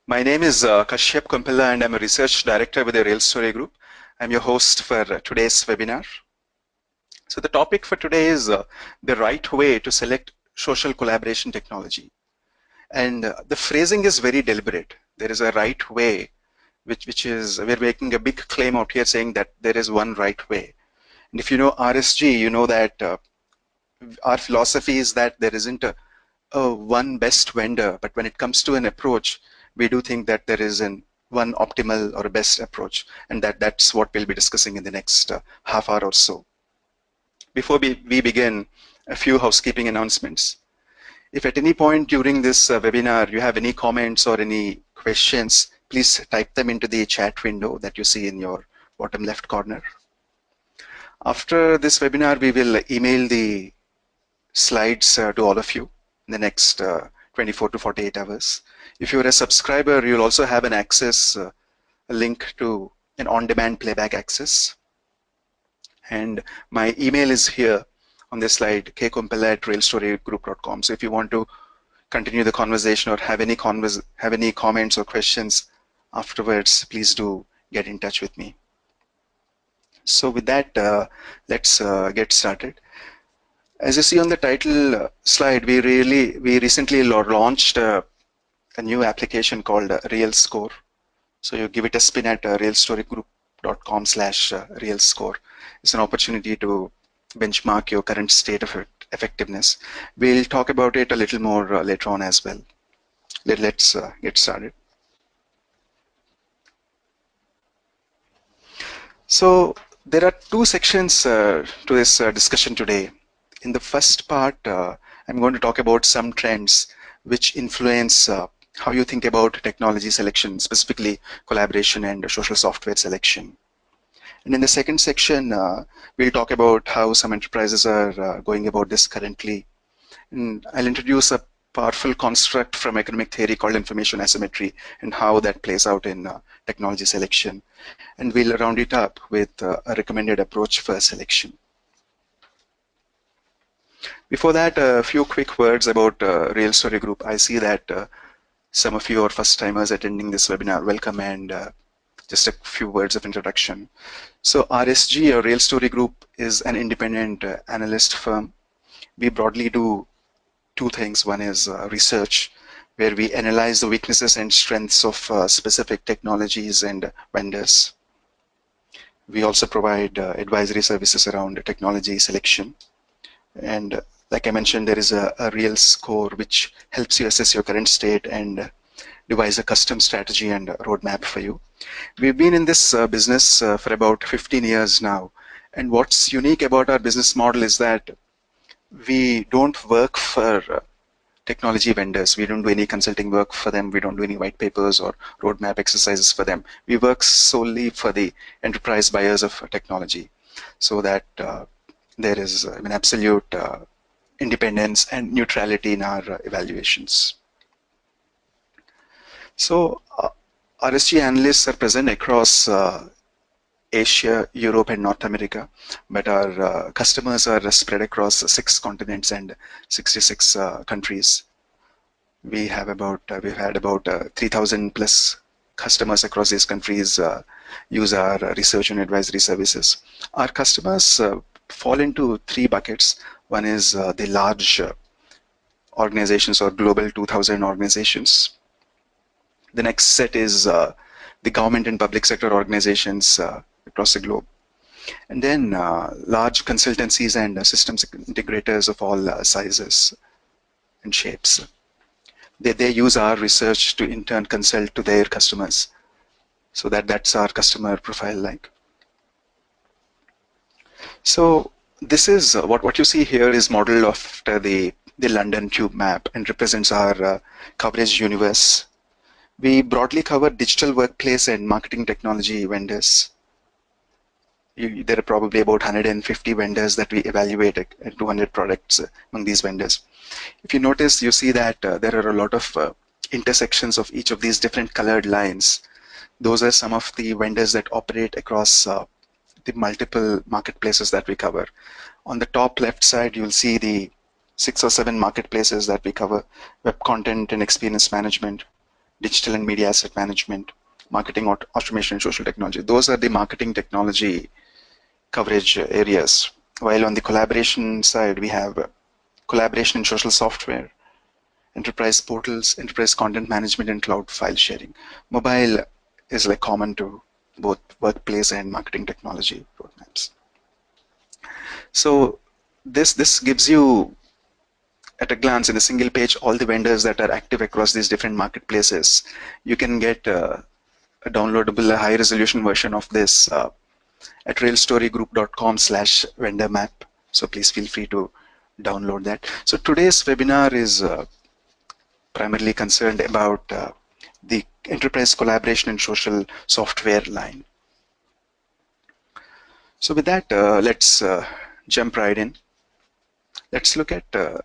My name is Kashyap and I'm a research director with the Real Story Group. I'm your host for today's webinar. So the topic for today is the right way to select social collaboration technology. And the phrasing is very deliberate. There is a right way, which is, we're making a big claim out here saying that there is one right way. And if you know RSG, you know that our philosophy is that there isn't a one best vendor, but when it comes to an approach, we do think that there is one optimal or a best approach, and that's what we'll be discussing in the next half hour or so. Before we begin, a few housekeeping announcements. If at any point during this webinar you have any comments or any questions, please type them into the chat window that you see in your bottom left corner. After this webinar, we will email the slides to all of you in the next 24 to 48 hours. If you're a subscriber, you'll also have an access, a link to an on-demand playback access. And my email is here on this slide, kkumpella@realstorygroup.com. So if you want to continue the conversation or have any comments or questions afterwards, please do get in touch with me. So with that, let's get started. As you see on the title slide, we recently launched a new application called Real Score. So you give it a spin at realstorygroup.com/real score. It's an opportunity to benchmark your current state of effectiveness. We'll talk about it a little more later on as well. Let's get started. So there are two sections to this discussion today. In the first part, I'm going to talk about some trends which influence how you think about technology selection, specifically collaboration and social software selection. And in the second section, we'll talk about how some enterprises are going about this currently. And I'll introduce a powerful construct from economic theory called information asymmetry and how that plays out in technology selection. And we'll round it up with a recommended approach for selection. Before that, a few quick words about Real Story Group. I see that some of you are first-timers attending this webinar. Welcome, and just a few words of introduction. So RSG, or Real Story Group, is an independent analyst firm. We broadly do two things. One is research, where we analyze the weaknesses and strengths of specific technologies and vendors. We also provide advisory services around technology selection. And like I mentioned, there is a real score which helps you assess your current state and devise a custom strategy and roadmap for you. We've been in this business for about 15 years now. And what's unique about our business model is that we don't work for technology vendors. We don't do any consulting work for them. We don't do any white papers or roadmap exercises for them. We work solely for the enterprise buyers of technology, so that there is an absolute independence and neutrality in our evaluations. So RSG analysts are present across Asia, Europe, and North America, but our customers are spread across 6 continents and 66 countries. We've had about 3,000 plus customers across these countries use our research and advisory services. Our customers fall into 3 buckets. One is the large organizations or global 2000 organizations. The next set is the government and public sector organizations across the globe. And then large consultancies and systems integrators of all sizes and shapes. They use our research to in turn consult to their customers. So that's our customer profile like. So this is what you see here is modeled after the London Tube map and represents our coverage universe. We broadly cover digital workplace and marketing technology vendors. There are probably about 150 vendors that we evaluate and 200 products among these vendors. If you notice, you see that there are a lot of intersections of each of these different colored lines. Those are some of the vendors that operate across the multiple marketplaces that we cover. On the top left side, you'll see the 6 or 7 marketplaces that we cover: web content and experience management, digital and media asset management, marketing automation and social technology. Those are the marketing technology coverage areas. While on the collaboration side, we have collaboration and social software, enterprise portals, enterprise content management, and cloud file sharing. Mobile is like common to both workplace and marketing technology roadmaps. So this gives you at a glance in a single page all the vendors that are active across these different marketplaces. You can get a downloadable high resolution version of this at realstorygroup.com/vendor map. So please feel free to download that. So today's webinar is primarily concerned about the enterprise collaboration and social software line. So with that, let's jump right in. Let's look at the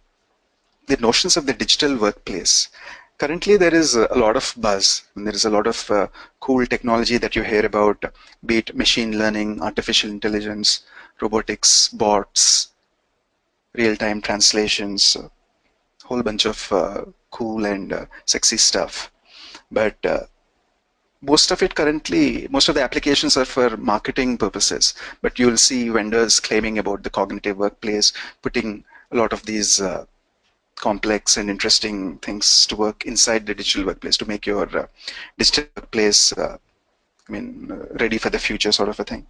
notions of the digital workplace. Currently, there is a lot of buzz, and there is a lot of cool technology that you hear about, be it machine learning, artificial intelligence, robotics, bots, real-time translations, a whole bunch of cool and sexy stuff. But most of it currently, most of the applications are for marketing purposes, but you'll see vendors claiming about the cognitive workplace, putting a lot of these complex and interesting things to work inside the digital workplace to make your digital workplace, ready for the future sort of a thing.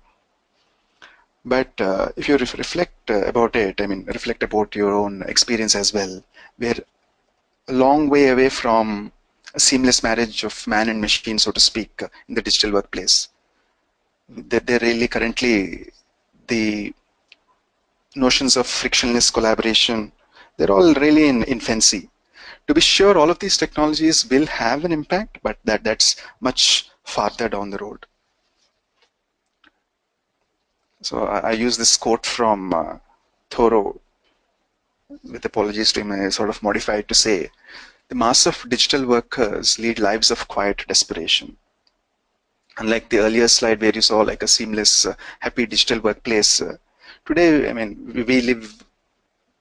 But if you reflect about it, reflect about your own experience as well, we're a long way away from a seamless marriage of man and machine, so to speak, in the digital workplace. They're really currently the notions of frictionless collaboration, they're all really in infancy. To be sure, all of these technologies will have an impact, but that's much farther down the road. So I use this quote from Thoreau, with apologies to him, I sort of modified to say, the mass of digital workers lead lives of quiet desperation. Unlike the earlier slide where you saw like a seamless, happy digital workplace, today,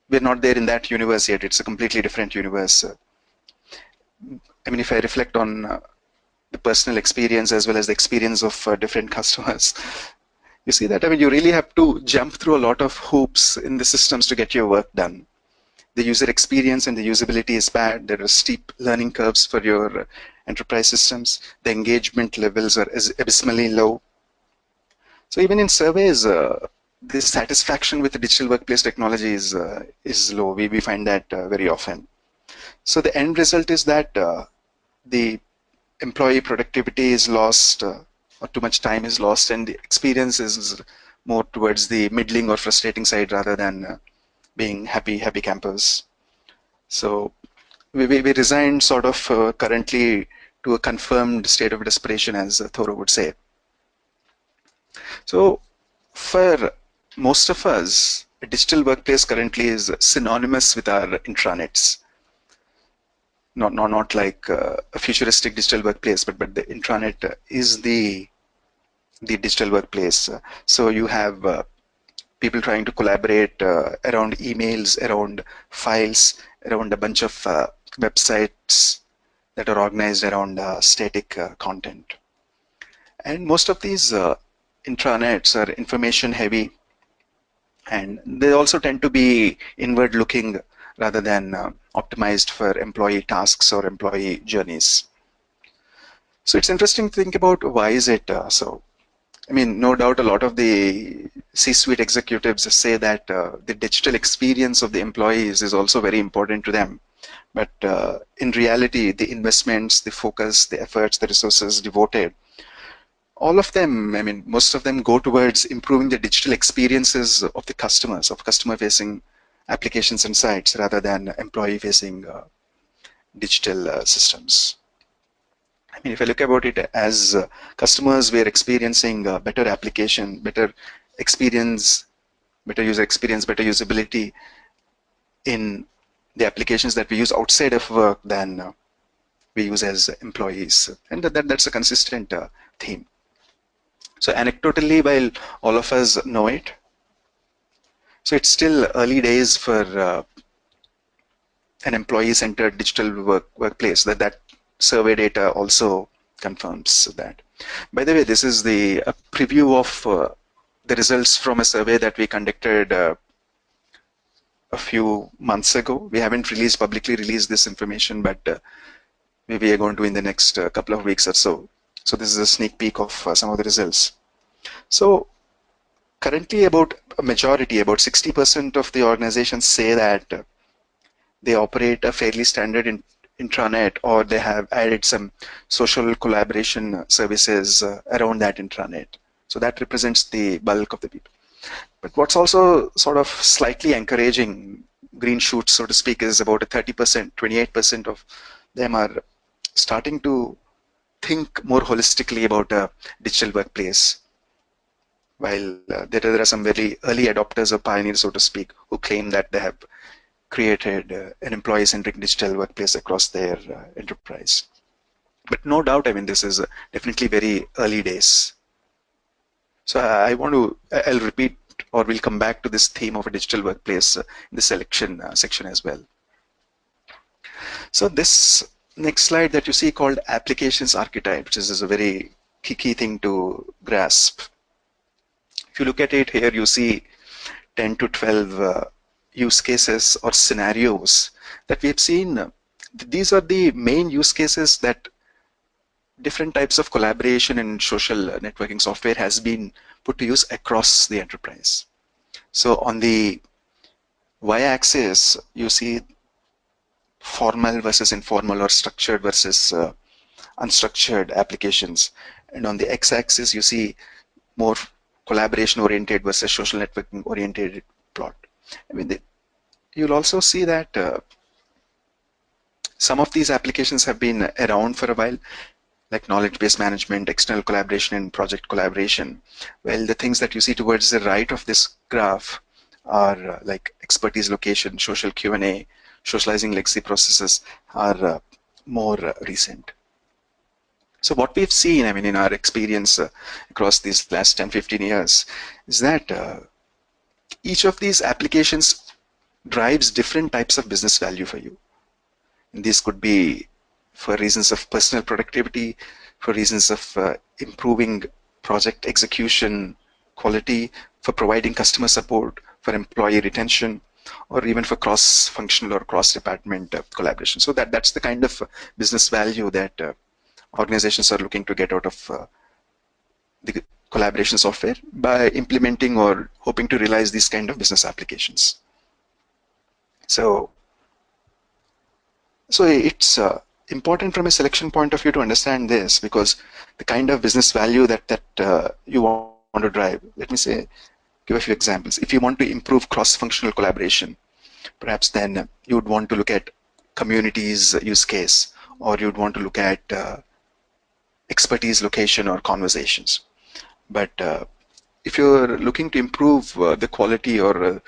we're not there in that universe yet. It's a completely different universe. If I reflect on the personal experience as well as the experience of different customers, you see that you really have to jump through a lot of hoops in the systems to get your work done. The user experience and the usability is bad. There are steep learning curves for your enterprise systems. The engagement levels are abysmally low. So even in surveys, the satisfaction with the digital workplace technology is low. We find that very often. So the end result is that the employee productivity is lost, or too much time is lost, and the experience is more towards the middling or frustrating side rather than being happy campers. So we resigned sort of currently to a confirmed state of desperation, as Thoreau would say. So for most of us, a digital workplace currently is synonymous with our intranets. Not like a futuristic digital workplace, but the intranet is the digital workplace. So you have people trying to collaborate around emails, around files, around a bunch of websites that are organized around static content. And most of these intranets are information heavy, and they also tend to be inward looking rather than optimized for employee tasks or employee journeys. So it's interesting to think about why is it so. No doubt a lot of the C-suite executives say that the digital experience of the employees is also very important to them. But in reality, the investments, the focus, the efforts, the resources devoted, all of them, most of them go towards improving the digital experiences of the customers, of customer-facing applications and sites rather than employee-facing digital systems. If I look about it as customers, we are experiencing better application, better experience, better user experience, better usability in the applications that we use outside of work than we use as employees. And that's a consistent theme. So anecdotally, while all of us know it, so it's still early days for an employee-centered digital workplace. That survey data also confirms that. By the way, this is the a preview of the results from a survey that we conducted a few months ago. We haven't publicly released this information, but maybe we are going to in the next couple of weeks or so. So this is a sneak peek of some of the results. So currently about 60% of the organizations say that they operate a fairly standard intranet, or they have added some social collaboration services around that intranet. So that represents the bulk of the people. But what's also sort of slightly encouraging, green shoots, so to speak, is about a 30%, 28% of them are starting to think more holistically about a digital workplace. While there are some very early adopters or pioneers, so to speak, who claim that they have created an employee-centric digital workplace across their enterprise. But no doubt, I mean, this is definitely very early days. So I'll repeat, or we'll come back to this theme of a digital workplace in the selection section as well. So this next slide that you see called applications archetypes, which is a very key thing to grasp. If you look at it here, you see 10 to 12 use cases or scenarios that we have seen. These are the main use cases that different types of collaboration and social networking software has been put to use across the enterprise. So on the y-axis, you see formal versus informal, or structured versus unstructured applications. And on the x-axis, you see more collaboration-oriented versus social networking-oriented plot. I mean, you'll also see that some of these applications have been around for a while, like knowledge-based management, external collaboration, and project collaboration. Well, the things that you see towards the right of this graph are like expertise location, social Q&A, socializing legacy processes are more recent. So what we've seen, I mean, in our experience across these last 10, 15 years, is that each of these applications drives different types of business value for you. And these could be for reasons of personal productivity, for reasons of improving project execution quality, for providing customer support, for employee retention, or even for cross-functional or cross-department collaboration. So that's the kind of business value that organizations are looking to get out of the collaboration software by implementing or hoping to realize these kind of business applications. So it's important from a selection point of view to understand this, because the kind of business value that you want to drive. Let me give a few examples. If you want to improve cross-functional collaboration, perhaps then you would want to look at communities use case, or you'd want to look at expertise location or conversations. But if you're looking to improve the quality or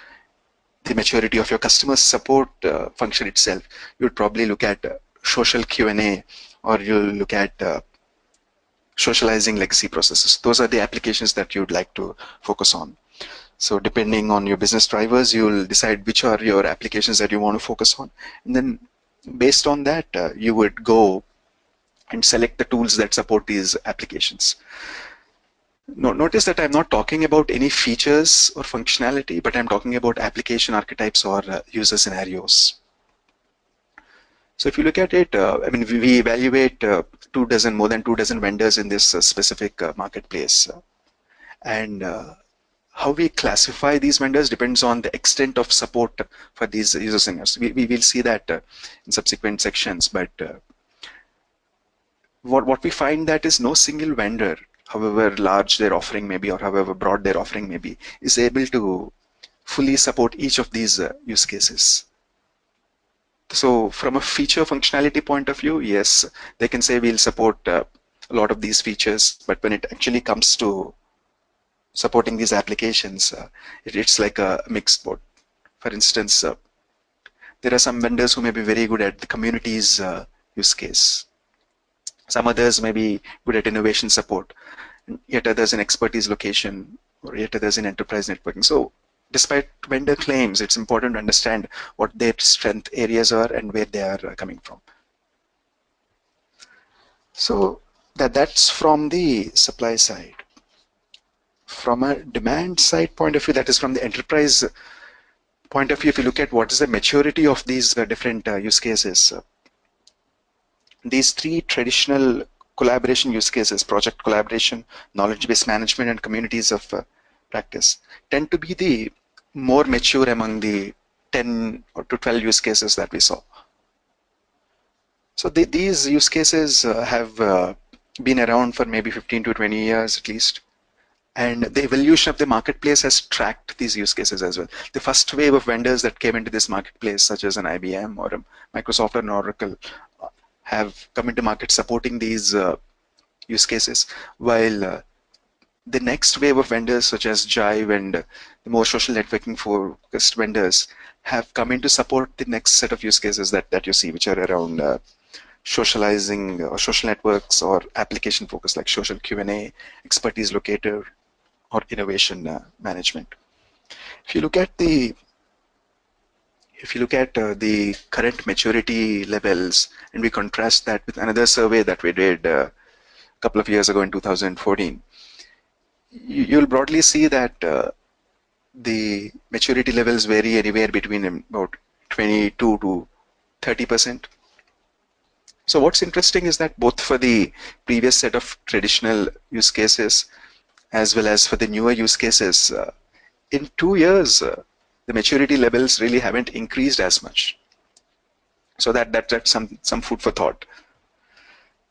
the maturity of your customer support function itself, you would probably look at social Q&A, or you'll look at socializing legacy processes. Those are the applications that you'd like to focus on. So depending on your business drivers, you'll decide which are your applications that you want to focus on. And then based on that, you would go and select the tools that support these applications. Notice that I'm not talking about any features or functionality, but I'm talking about application archetypes or user scenarios. So if you look at it, I mean, we evaluate more than 2 dozen vendors in this specific marketplace. And how we classify these vendors depends on the extent of support for these user scenarios. We will see that in subsequent sections, but what we find that is no single vendor, however large their offering may be or however broad their offering may be, is able to fully support each of these use cases. So from a feature functionality point of view, yes, they can say we'll support a lot of these features, but when it actually comes to supporting these applications, it's like a mixed board. For instance, there are some vendors who may be very good at the communities use case. Some others may be good at innovation support. yet others in expertise location, or yet others in enterprise networking. So despite vendor claims, it's important to understand what their strength areas are and where they are coming from. So that's from the supply side. From a demand side point of view, that is from the enterprise point of view, if you look at what is the maturity of these different use cases, these three traditional collaboration use cases, project collaboration, knowledge-based management, and communities of practice, tend to be the more mature among the 10 or to 12 use cases that we saw. So these use cases have been around for maybe 15 to 20 years at least. And the evolution of the marketplace has tracked these use cases as well. The first wave of vendors that came into this marketplace, such as an IBM or a Microsoft or an Oracle, have come into market supporting these use cases, while the next wave of vendors, such as Jive and the more social networking focused vendors, have come in to support the next set of use cases that you see, which are around socializing or social networks or application focus like social Q&A, expertise locator, or innovation management. If you look at the current maturity levels and we contrast that with another survey that we did a couple of years ago in 2014, you'll broadly see that the maturity levels vary anywhere between about 22 to 30%. So what's interesting is that both for the previous set of traditional use cases as well as for the newer use cases, in 2 years, the maturity levels really haven't increased as much. So that's some food for thought.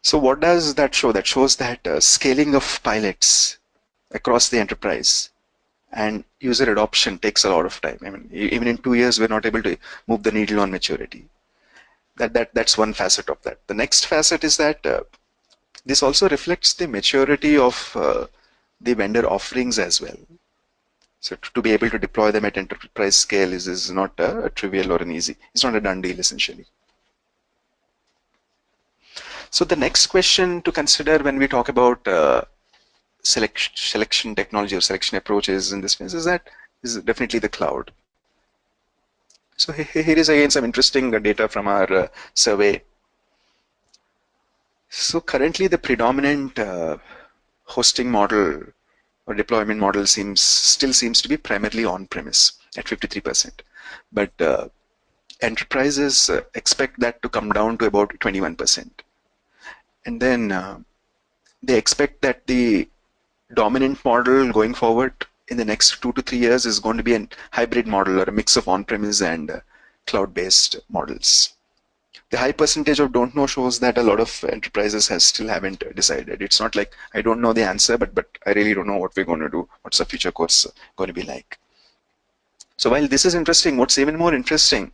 So what does that show? That shows that scaling of pilots across the enterprise and user adoption takes a lot of time. I mean, even in 2 years, we're not able to move the needle on maturity. That's one facet of that. The next facet is that this also reflects the maturity of the vendor offerings as well. So to be able to deploy them at enterprise scale is not a trivial or an easy. It's not a done deal essentially. So the next question to consider when we talk about selection technology or selection approaches in this phase is definitely the cloud. So here is again some interesting data from our survey. So currently the predominant hosting model or deployment model still seems to be primarily on-premise at 53%. But enterprises expect that to come down to about 21%. And then they expect that the dominant model going forward in the next 2 to 3 years is going to be a hybrid model or a mix of on-premise and cloud-based models. The high percentage of don't know shows that a lot of enterprises still haven't decided. It's not like I don't know the answer, but I really don't know what we're going to do. What's the future course going to be like? So while this is interesting, what's even more interesting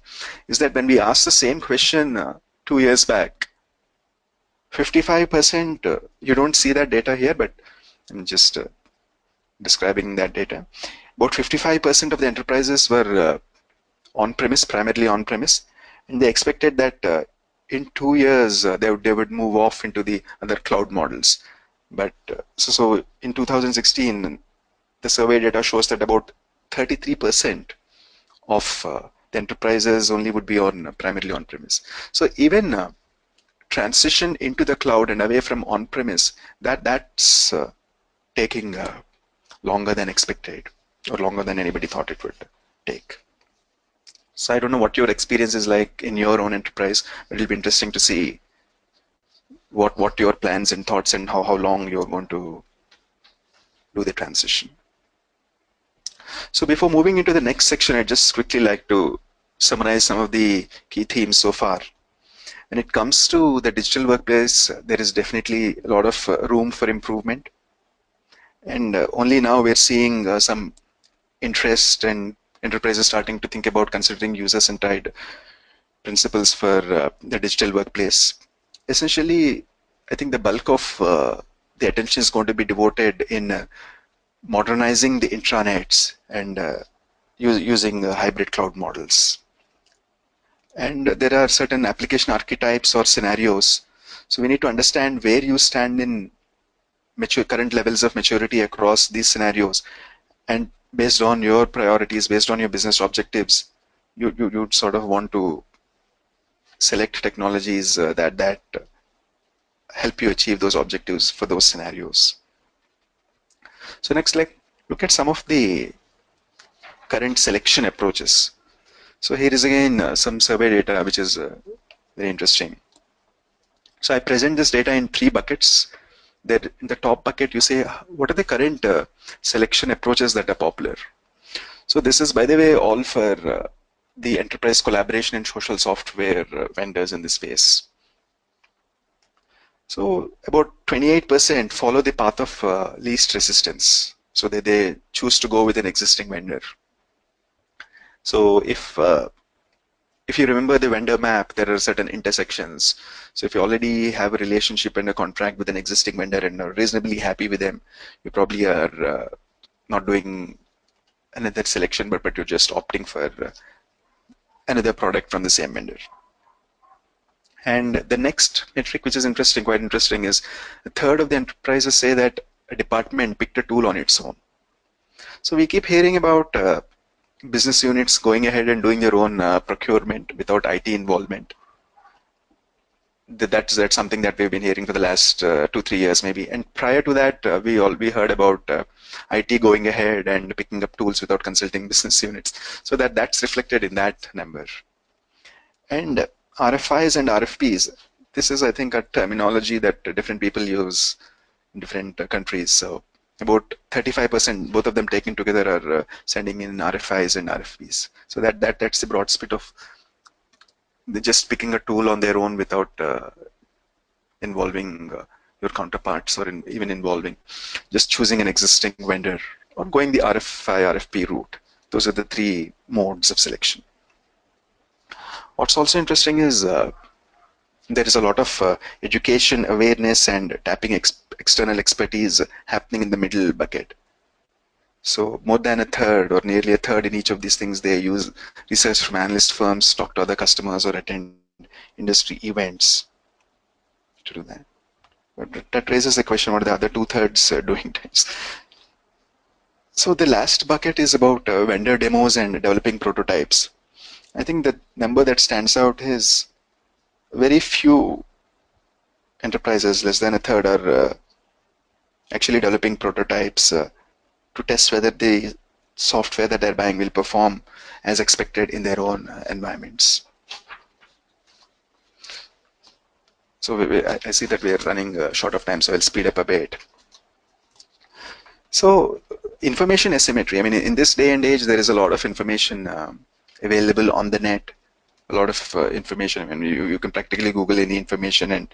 is that when we asked the same question 2 years back, 55%, you don't see that data here, but I'm just describing that data. About 55% of the enterprises were on-premise, primarily on-premise, and they expected that in 2 years they would move off into the other cloud models. But so in 2016, the survey data shows that about 33% of the enterprises only would be primarily on-premise. So even transition into the cloud and away from on-premise, that's taking longer than expected or longer than anybody thought it would take. So I don't know what your experience is like in your own enterprise, but it'll be interesting to see what your plans and thoughts and how long you're going to do the transition. So before moving into the next section, I'd just quickly like to summarize some of the key themes so far. When it comes to the digital workplace, there is definitely a lot of room for improvement. And only now we're seeing some interest and enterprises starting to think about considering user-centered principles for the digital workplace. Essentially, I think the bulk of the attention is going to be devoted in modernizing the intranets and using hybrid cloud models. And there are certain application archetypes or scenarios. So we need to understand where you stand in current levels of maturity across these scenarios, and based on your priorities, based on your business objectives, you'd sort of want to select technologies that help you achieve those objectives for those scenarios. So next, look at some of the current selection approaches. So here is again some survey data which is very interesting. So I present this data in 3 buckets. That in the top bucket you say what are the current selection approaches that are popular. So this is, by the way, all for the enterprise collaboration and social software vendors in this space. So about 28% follow the path of least resistance. So they choose to go with an existing vendor. So if you remember the vendor map, there are certain intersections. So if you already have a relationship and a contract with an existing vendor and are reasonably happy with them, you probably are not doing another selection, but you're just opting for another product from the same vendor. And the next metric, which is interesting, quite interesting, is a third of the enterprises say that a department picked a tool on its own. So we keep hearing about business units going ahead and doing their own procurement without IT involvement. That's something that we've been hearing for the last 2-3 years maybe. And prior to that, we heard about IT going ahead and picking up tools without consulting business units. So that's reflected in that number. And RFIs and RFPs, this is, I think, a terminology that different people use in different countries. So about 35%, both of them taken together, are sending in RFIs and RFPs. So that's the broad split of they're just picking a tool on their own without involving your counterparts, or even involving, just choosing an existing vendor or going the RFI, RFP route. Those are the 3 modes of selection. What's also interesting is there is a lot of education, awareness, and tapping external expertise happening in the middle bucket. So more than a third, or nearly a third in each of these things, they use research from analyst firms, talk to other customers, or attend industry events to do that. But that raises the question, what are the other 2/3 doing? So the last bucket is about vendor demos and developing prototypes. I think the number that stands out is very few enterprises, less than a third, are actually developing prototypes to test whether the software that they're buying will perform as expected in their own environments. So I see that we are running short of time, so I'll speed up a bit. So information asymmetry, I mean, in this day and age, there is a lot of information available on the net, a lot of information. I mean, you can practically Google any information and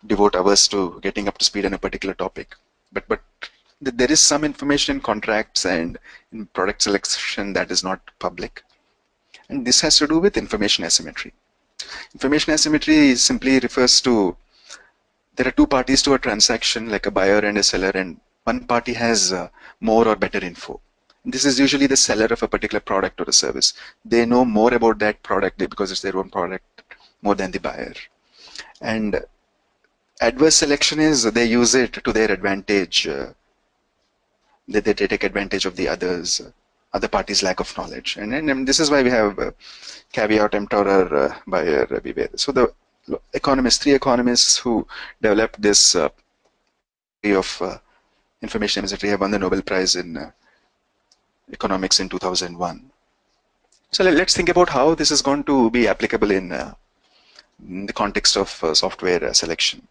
devote hours to getting up to speed on a particular topic. But there is some information in contracts and in product selection that is not public. And this has to do with information asymmetry. Information asymmetry simply refers to, there are 2 parties to a transaction, like a buyer and a seller, and one party has more or better info. This is usually the seller of a particular product or a service. They know more about that product because it's their own product more than the buyer. And adverse selection is they use it to their advantage. They take advantage of the other party's lack of knowledge. And this is why we have caveat emptor, buyer beware. So the economists, 3 economists who developed this theory of information asymmetry have won the Nobel Prize in economics in 2001. So let's think about how this is going to be applicable in the context of software selection.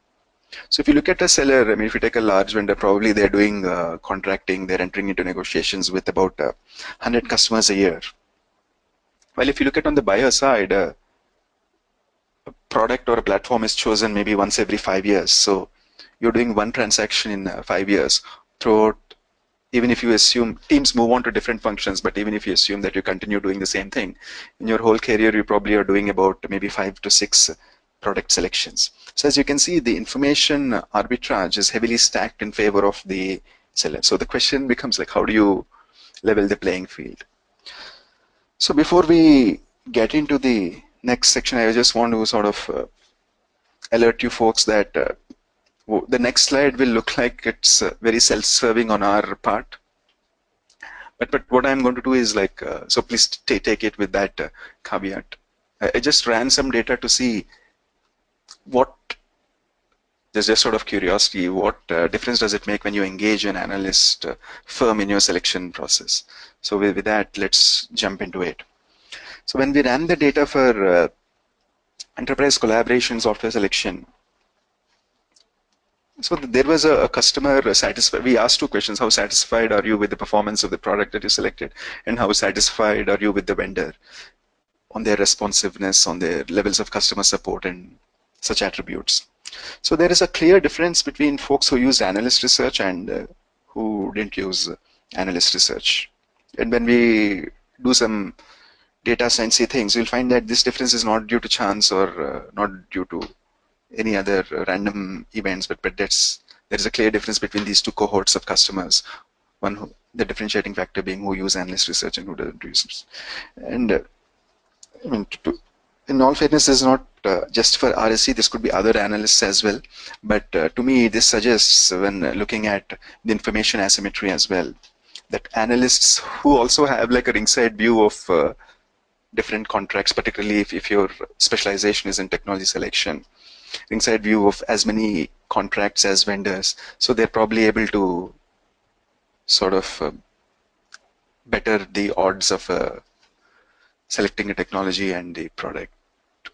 So if you look at a seller, I mean, if you take a large vendor, probably they're doing contracting, they're entering into negotiations with about 100 customers a year. Well, if you look at on the buyer side, a product or a platform is chosen maybe once every 5 years. So you're doing one transaction in 5 years throughout. Even if you assume teams move on to different functions, but even if you assume that you continue doing the same thing, in your whole career, you probably are doing about maybe 5 to 6 product selections. So as you can see, the information arbitrage is heavily stacked in favor of the seller. So the question becomes like, how do you level the playing field? So before we get into the next section, I just want to sort of alert you folks that The next slide will look like it's very self-serving on our part. But what I'm going to do is like, so please take it with that caveat. I just ran some data to see what, there's just sort of curiosity, what difference does it make when you engage an analyst firm in your selection process? So with that, let's jump into it. So when we ran the data for enterprise collaboration software selection, so there was a customer satisfied. We asked two questions: how satisfied are you with the performance of the product that you selected, and how satisfied are you with the vendor on their responsiveness, on their levels of customer support and such attributes. So there is a clear difference between folks who used analyst research and who didn't use analyst research. And when we do some data sciencey things, you'll find that this difference is not due to chance or not due to any other random events, but there is a clear difference between these two cohorts of customers. One, the differentiating factor being who use analyst research and who doesn't use. And I mean, in all fairness, this is not just for RSC. This could be other analysts as well. But to me, this suggests, when looking at the information asymmetry as well, that analysts who also have like a ringside view of different contracts, particularly if your specialization is in technology selection, ringside view of as many contracts as vendors, so they're probably able to sort of better the odds of selecting a technology and the product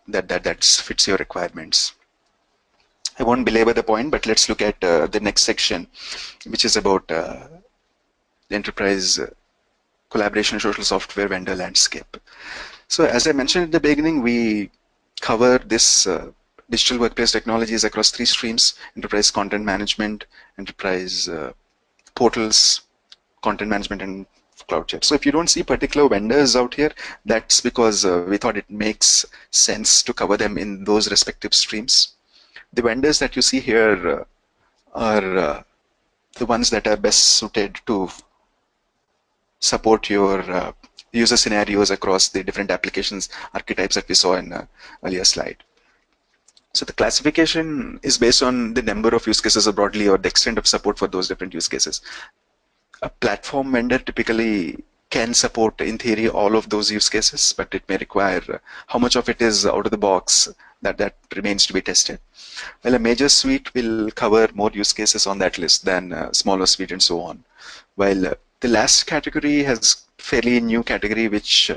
that fits your requirements. I won't belabor the point, but let's look at the next section, which is about the enterprise collaboration social software vendor landscape. So as I mentioned at the beginning, we cover this digital workplace technologies across three streams: enterprise content management, enterprise portals, content management, and cloud chat. So if you don't see particular vendors out here, that's because we thought it makes sense to cover them in those respective streams. The vendors that you see here are the ones that are best suited to support your user scenarios across the different applications archetypes that we saw in the earlier slide. So the classification is based on the number of use cases broadly or the extent of support for those different use cases. A platform vendor typically can support, in theory, all of those use cases, but it may require how much of it is out of the box that remains to be tested. Well, a major suite will cover more use cases on that list than a smaller suite and so on. While the last category has fairly new category, which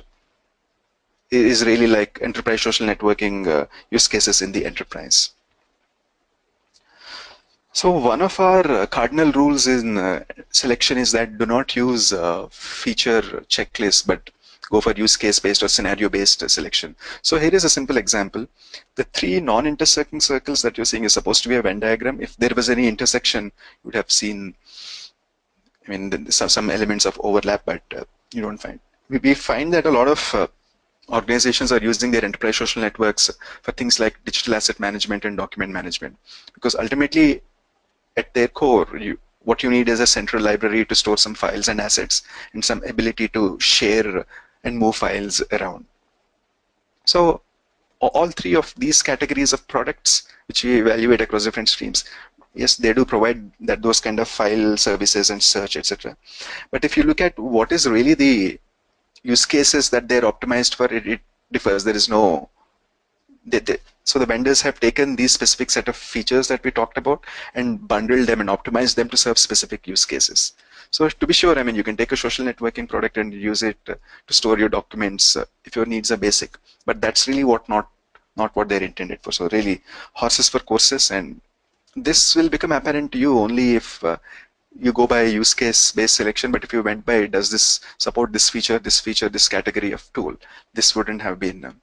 is really like enterprise social networking use cases in the enterprise. So one of our cardinal rules in selection is that do not use feature checklist, but go for use case based or scenario based selection. So here is a simple example. The three non-intersecting circles that you're seeing is supposed to be a Venn diagram. If there was any intersection, you would have seen, I mean, some elements of overlap, but you don't find. We find that a lot of organizations are using their enterprise social networks for things like digital asset management and document management, because ultimately at their core, what you need is a central library to store some files and assets and some ability to share and move files around. So all three of these categories of products, which we evaluate across different streams, yes, they do provide those kind of file services and search, etc. But if you look at what is really the use cases that they're optimized for, it differs. There is no, so the vendors have taken these specific set of features that we talked about and bundled them and optimized them to serve specific use cases. So to be sure, I mean, you can take a social networking product and use it to store your documents if your needs are basic, but that's really not what they're intended for. So really, horses for courses, and this will become apparent to you only if you go by use case based selection. But if you went by, does this support this feature, this category of tool, this wouldn't have been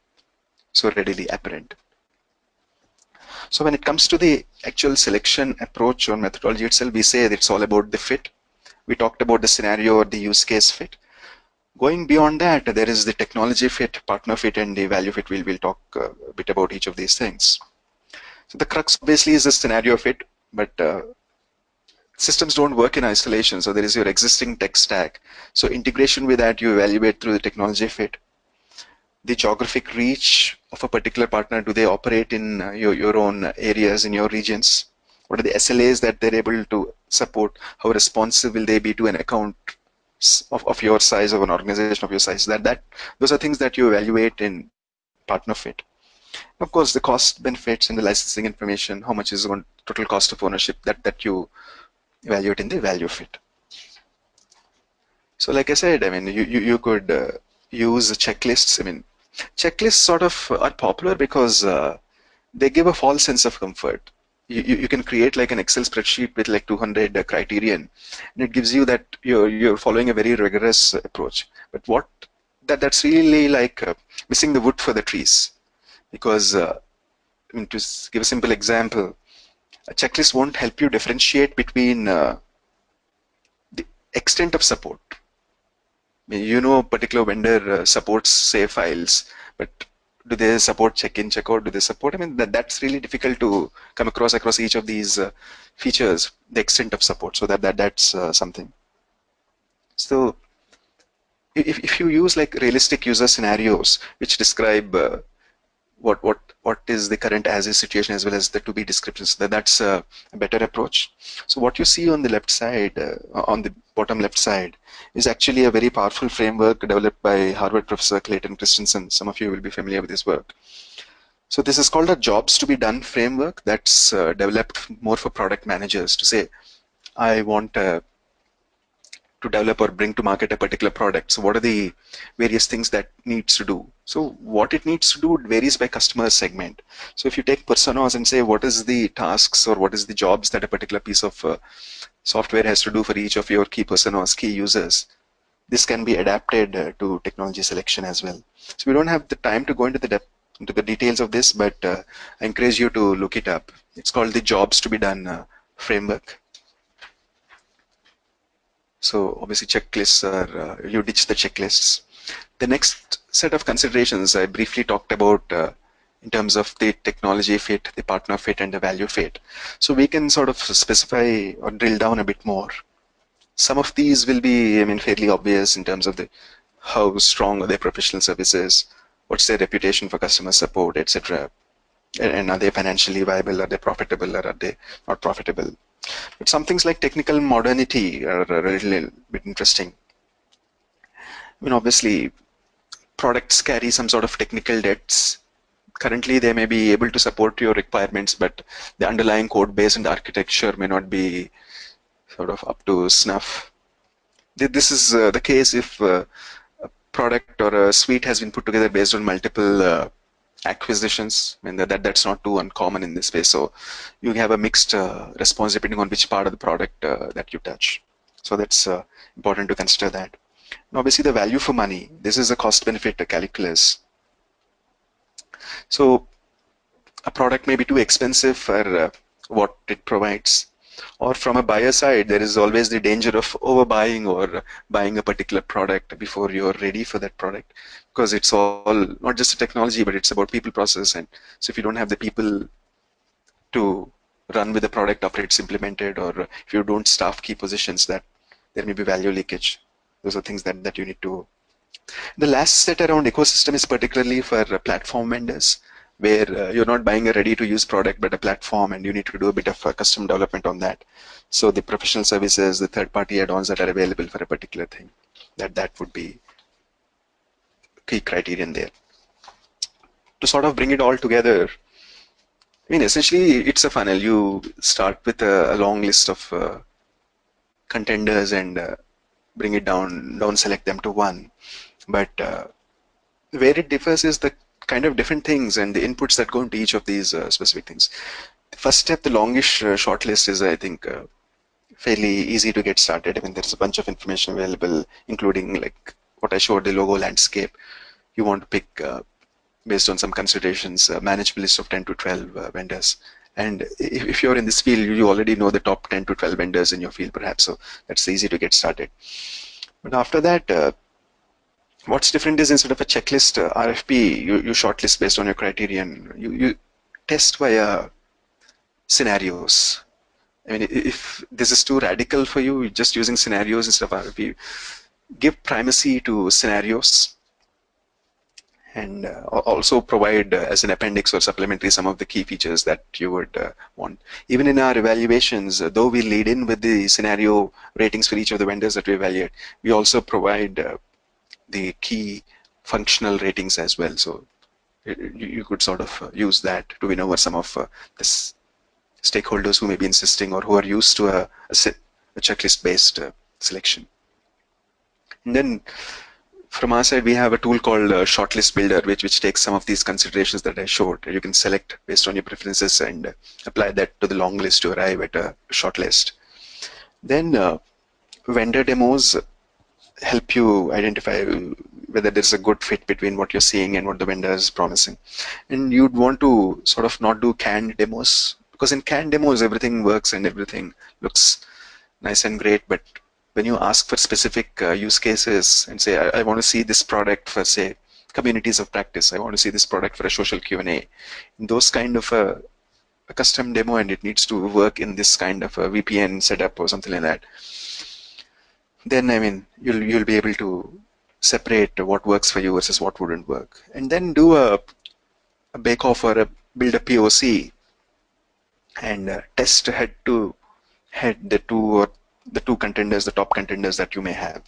so readily apparent. So when it comes to the actual selection approach or methodology itself, we say that it's all about the fit. We talked about the scenario or the use case fit. Going beyond that, there is the technology fit, partner fit, and the value fit. We'll talk a bit about each of these things. So the crux obviously is the scenario fit, but systems don't work in isolation. So there is your existing tech stack. So integration with that, you evaluate through the technology fit. The geographic reach of a particular partner, do they operate in your own areas, in your regions? what are the SLAs that they're able to support, how responsive will they be to an account of your size, of an organization of your size. Those are things that you evaluate in partner fit. Of course, the cost benefits and the licensing information, how much is on total cost of ownership, that you evaluate in the value fit. So like I said, I mean, you could use checklists. I mean, checklists sort of are popular because they give a false sense of comfort. You can create like an Excel spreadsheet with like 200 criterion, and it gives you that you're following a very rigorous approach. But that's really like missing the wood for the trees, because I mean, to give a simple example, a checklist won't help you differentiate between the extent of support. I mean, you know, a particular vendor supports save files, but do they support check-in, check-out? Do they support? I mean, that's really difficult to come across each of these features, the extent of support. So that's something. So if you use like realistic user scenarios which describe what is the current as is situation as well as the to be descriptions, that's a better approach. So what you see on the left side, on the bottom left side, is actually a very powerful framework developed by Harvard professor Clayton Christensen. Some of you will be familiar with this work. So this is called a jobs to be done framework that's developed more for product managers to say, I want to develop or bring to market a particular product. So what are the various things that needs to do? So what it needs to do varies by customer segment. So if you take personas and say what is the tasks or what is the jobs that a particular piece of software has to do for each of your key personas, key users, this can be adapted to technology selection as well. So we don't have the time to go into the details of this, but I encourage you to look it up. It's called the jobs to be done framework. So obviously checklists are, you ditch the checklists. The next set of considerations I briefly talked about in terms of the technology fit, the partner fit, and the value fit. So we can sort of specify or drill down a bit more. Some of these will be, I mean, fairly obvious in terms of how strong are their professional services, what's their reputation for customer support, etc. And are they financially viable, are they profitable, or are they not profitable? But some things like technical modernity are a little bit interesting. I mean, obviously, products carry some sort of technical debts. Currently, they may be able to support your requirements, but the underlying code base and architecture may not be sort of up to snuff. This is the case if a product or a suite has been put together based on multiple acquisitions. I mean, that's not too uncommon in this space. So you have a mixed response depending on which part of the product that you touch. So that's important to consider that. And obviously, the value for money. This is a cost-benefit calculus. So a product may be too expensive for what it provides. Or from a buyer side, there is always the danger of overbuying or buying a particular product before you're ready for that product, because it's all not just a technology, but it's about people, process. And so if you don't have the people to run with the product after it's implemented, or if you don't staff key positions, that there may be value leakage. Those are things that you need to. The last set around ecosystem is particularly for platform vendors, where you're not buying a ready-to-use product, but a platform, and you need to do a bit of custom development on that. So the professional services, the third-party add-ons that are available for a particular thing, that would be key criterion there. To sort of bring it all together, I mean, essentially, it's a funnel. You start with a long list of contenders and bring it down select them to one. But where it differs is the kind of different things and the inputs that go into each of these specific things. The first step, the longish short list, is, I think, fairly easy to get started. I mean, there's a bunch of information available, including like what I showed, the logo landscape. You want to pick, based on some considerations, a manageable list of 10 to 12 vendors. And if you're in this field, you already know the top 10 to 12 vendors in your field, perhaps. So that's easy to get started. But after that, what's different is instead of a checklist RFP, you shortlist based on your criterion. You test via scenarios. I mean, if this is too radical for you, just using scenarios instead of RFP, give primacy to scenarios. and also provide as an appendix or supplementary some of the key features that you would want. Even in our evaluations, though we lead in with the scenario ratings for each of the vendors that we evaluate, we also provide the key functional ratings as well. So you could sort of use that to win over some of the stakeholders who may be insisting or who are used to a checklist-based selection. And then from our side, we have a tool called Shortlist Builder, which takes some of these considerations that I showed. You can select based on your preferences and apply that to the long list to arrive at a shortlist. Then vendor demos help you identify whether there's a good fit between what you're seeing and what the vendor is promising. And you'd want to sort of not do canned demos, because in canned demos, everything works and everything looks nice and great. But when you ask for specific use cases and say, I want to see this product for, say, communities of practice, I want to see this product for a social Q&A, those kind of a custom demo, and it needs to work in this kind of a VPN setup or something like that, then I mean you'll be able to separate what works for you versus what wouldn't work, and then do a bake off or build a POC and test head to head the two contenders, the top contenders that you may have.